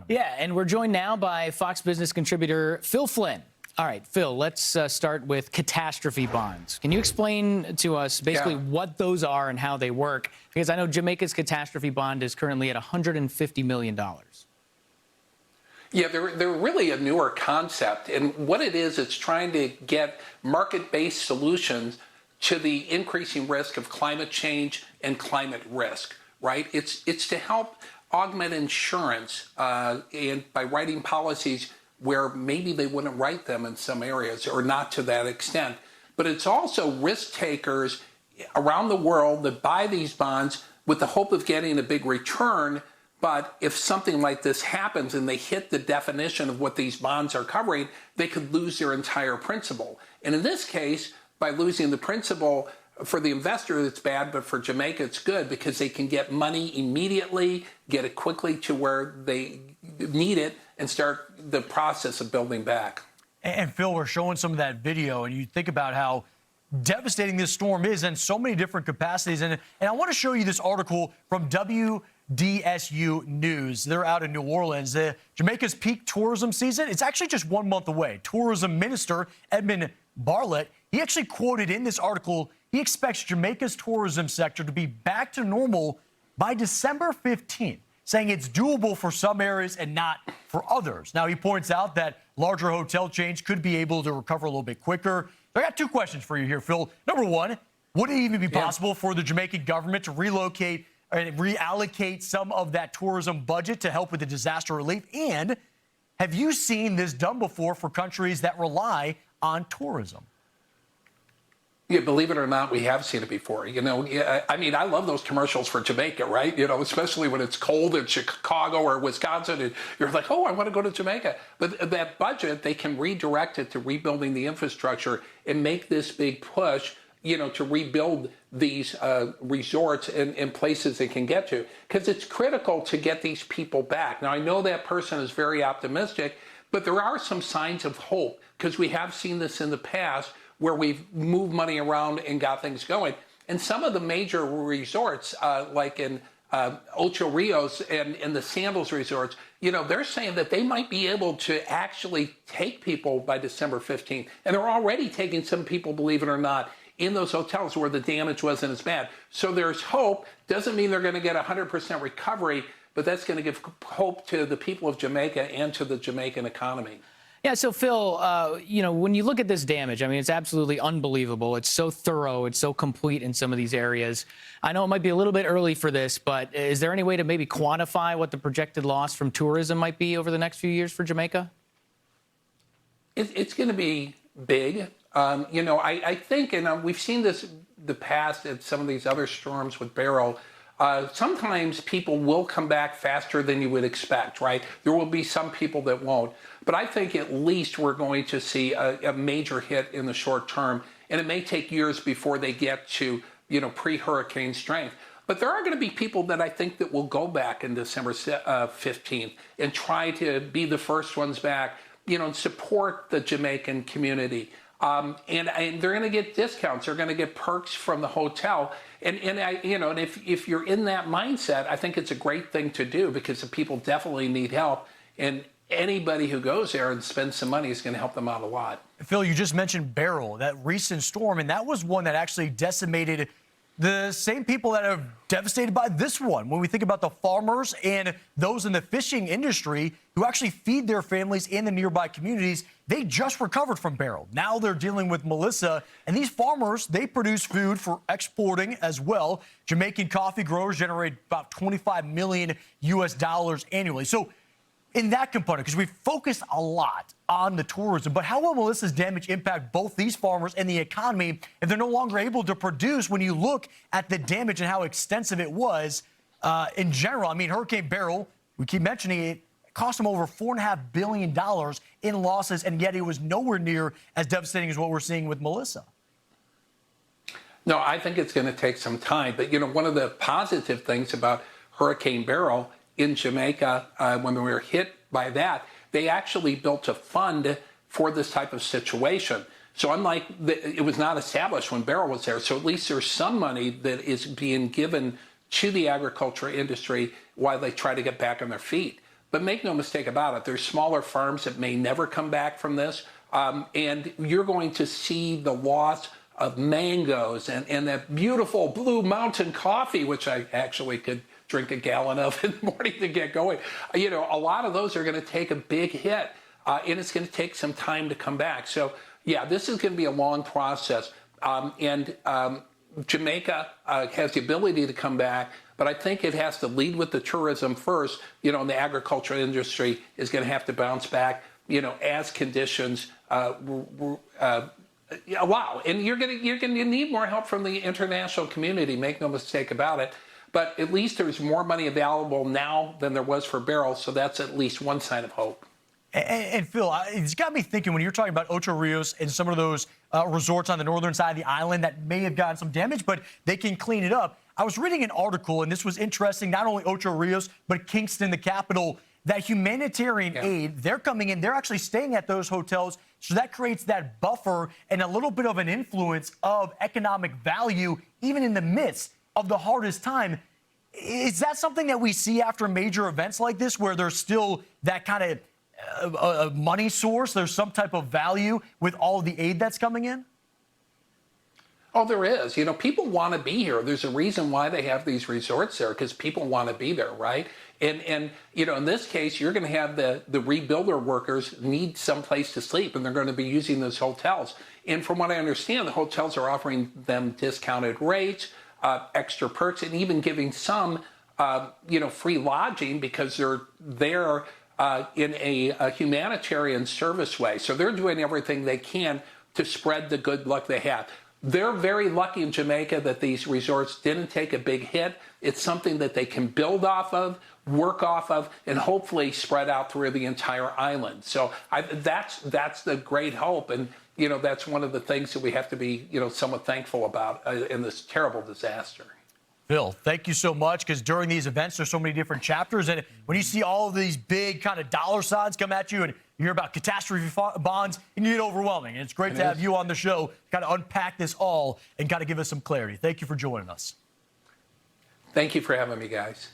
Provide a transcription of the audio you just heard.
Yeah, and we're joined now by Fox Business Contributor Phil Flynn. All right, Phil, let's start with catastrophe bonds. Can you explain to us basically what those are and how they work? Because I know Jamaica's catastrophe bond is currently at $150 million. Yeah, they're really a newer concept. And what it is, it's trying to get market-based solutions to the increasing risk of climate change and climate risk, right? It's to help augment insurance and by writing policies where maybe they wouldn't write them in some areas or not to that extent. But it's also risk takers around the world that buy these bonds with the hope of getting a big return. But if something like this happens and they hit the definition of what these bonds are covering, they could lose their entire principal. And in this case, by losing the principal, for the investor, it's bad, but for Jamaica, it's good because they can get money immediately, get it quickly to where they need it, and start the process of building back. And Phil, we're showing some of that video, and you think about how devastating this storm is in so many different capacities. And I want to show you this article from WDSU News. They're out in New Orleans. Jamaica's peak tourism season, it's actually just 1 month away. Tourism Minister Edmund Bartlett, he actually quoted in this article, he expects Jamaica's tourism sector to be back to normal by December 15th, saying it's doable for some areas and not for others. Now, he points out that larger hotel chains could be able to recover a little bit quicker. I got two questions for you here, Phil. Number one, would it even be possible for the Jamaican government to relocate and reallocate some of that tourism budget to help with the disaster relief? And have you seen this done before for countries that rely on tourism? Yeah, believe it or not, we have seen it before. You know, I mean, I love those commercials for Jamaica, right? You know, especially when it's cold in Chicago or Wisconsin, and you're like, oh, I want to go to Jamaica. But that budget, they can redirect it to rebuilding the infrastructure and make this big push, you know, to rebuild these resorts and places they can get to. Because it's critical to get these people back. Now, I know that person is very optimistic, but there are some signs of hope because we have seen this in the past where we've moved money around and got things going. And some of the major resorts, like in Ocho Rios and the Sandals resorts, you know, they're saying that they might be able to actually take people by December 15th. And they're already taking some people, believe it or not, in those hotels where the damage wasn't as bad. So there's hope. Doesn't mean they're going to get 100% recovery, but that's going to give hope to the people of Jamaica and to the Jamaican economy. Yeah, so Phil, you know, when you look at this damage, I mean, it's absolutely unbelievable. It's so thorough. It's so complete in some of these areas. I know it might be a little bit early for this, but is there any way to maybe quantify what the projected loss from tourism might be over the next few years for Jamaica? It's going to be big. You know, I think, and we've seen this the past at some of these other storms with Beryl, sometimes people will come back faster than you would expect, right? There will be some people that won't. But I think at least we're going to see a major hit in the short term. And it may take years before they get to, you know, pre-hurricane strength. But there are going to be people that I think that will go back in December 15th and try to be the first ones back, you know, and support the Jamaican community. And they're going to get discounts. They're going to get perks from the hotel. And you know, and if you're in that mindset, I think it's a great thing to do because the people definitely need help. And anybody who goes there and spends some money is going to help them out a lot. Phil, you just mentioned Beryl, that recent storm, and that was one that actually decimated the same people that are devastated by this one. When we think about the farmers and those in the fishing industry who actually feed their families in the nearby communities, they just recovered from Beryl. Now they're dealing with Melissa, and these farmers, they produce food for exporting as well. Jamaican coffee growers generate about $25 million US annually. So in that component, because we've focused a lot on the tourism, but how will Melissa's damage impact both these farmers and the economy if they're no longer able to produce when you look at the damage and how extensive it was in general? I mean, Hurricane Beryl, we keep mentioning it, cost them over $4.5 billion in losses, and yet it was nowhere near as devastating as what we're seeing with Melissa. No, I think it's going to take some time. But, you know, one of the positive things about Hurricane Beryl in Jamaica, when we were hit by that, they actually built a fund for this type of situation. So unlike it was not established when Beryl was there, so at least there's some money that is being given to the agriculture industry while they try to get back on their feet. But make no mistake about it, there's smaller farms that may never come back from this. And you're going to see the loss of mangoes and that beautiful Blue Mountain coffee, which I actually could drink a gallon of in the morning to get going. You know, a lot of those are going to take a big hit, and it's going to take some time to come back. So, yeah, this is going to be a long process. Jamaica has the ability to come back, but I think it has to lead with the tourism first. You know, and the agricultural industry is going to have to bounce back, you know, as conditions allow. And you're going to need more help from the international community, make no mistake about it. But at least there's more money available now than there was for barrels, so that's at least one sign of hope. And Phil, it's got me thinking when you're talking about Ocho Rios and some of those resorts on the northern side of the island that may have gotten some damage, but they can clean it up. I was reading an article, and this was interesting, not only Ocho Rios, but Kingston, the capital, that humanitarian aid, they're coming in, they're actually staying at those hotels, so that creates that buffer and a little bit of an influence of economic value, even in the midst of the hardest time. Is that something that we see after major events like this, where there's still that kind of a money source, there's some type of value with all of the aid that's coming in? Oh, there is. You know, people want to be here. There's a reason why they have these resorts there, because people want to be there, right? And you know, in this case, you're going to have the rebuilder workers need some place to sleep, and they're going to be using those hotels. And from what I understand, the hotels are offering them discounted rates, extra perks, and even giving some, you know, free lodging because they're there in a humanitarian service way. So they're doing everything they can to spread the good luck they have. They're very lucky in Jamaica that these resorts didn't take a big hit. It's something that they can build off of, work off of, and hopefully spread out through the entire island. So that's the great hope. And, you know, that's one of the things that we have to be, you know, somewhat thankful about in this terrible disaster. Phil, thank you so much, because during these events, there's so many different chapters. And when you see all of these big kind of dollar signs come at you and you hear about catastrophe bonds, it can get overwhelming. And it's great to have you on the show to kind of unpack this all and kind of give us some clarity. Thank you for joining us. Thank you for having me, guys.